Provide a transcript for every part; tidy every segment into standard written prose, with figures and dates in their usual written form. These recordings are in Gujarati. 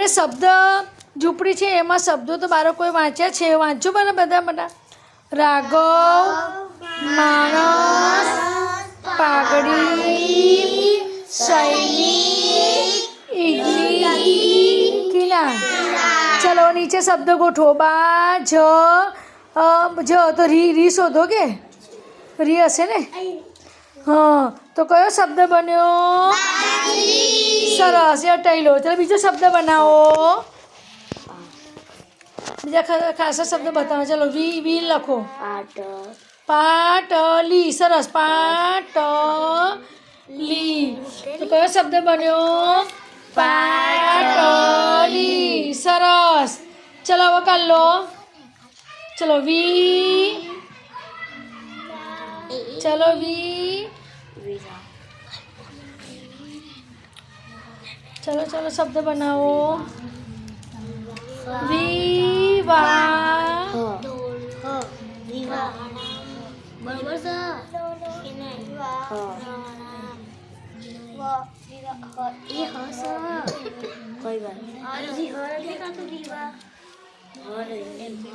શબ્દ ઝૂંપડી છે એમાં શબ્દો તો બાળકોએ વાંચ્યા છે. વાંચો બધા. રાઘવ, માણસ, પાઘડી, સૈનિક, ઈડલી, કિલા. ચલો નીચે શબ્દ ગોઠવો. બા, જ તો રી શોધો કે રી હશે ને. હા, તો કયો શબ્દ બન્યો? સરસ, એ હટાવી લો. ચાલો બીજો શબ્દ બનાવો. બીજા ખાસા શબ્દ બતાવો. ચલો વી લખો. પાટલી. સરસ, પાટલી. તો કયો શબ્દ બન્યો? પાટલી. સરસ. ચલો હવે કાઢ લો. ચલો વી. ચલો વી. ચલો શબ્દ બનાવો. વિવાહ. બરોબર છે.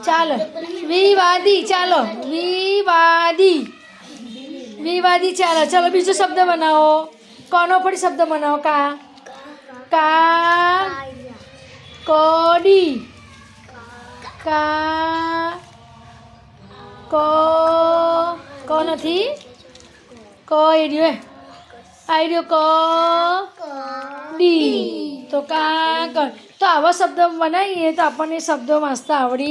ચાલો વિવાદી. ચાલો વિવાદી. ચાલો બીજો શબ્દ બનાવો. કોનો પણ શબ્દ બનાવો. કોડી. કો નથી. આઈડિયો ડી. તો કાગળ. તો આવા શબ્દ બનાવીએ તો આપણને શબ્દો વાંચતા આવડી.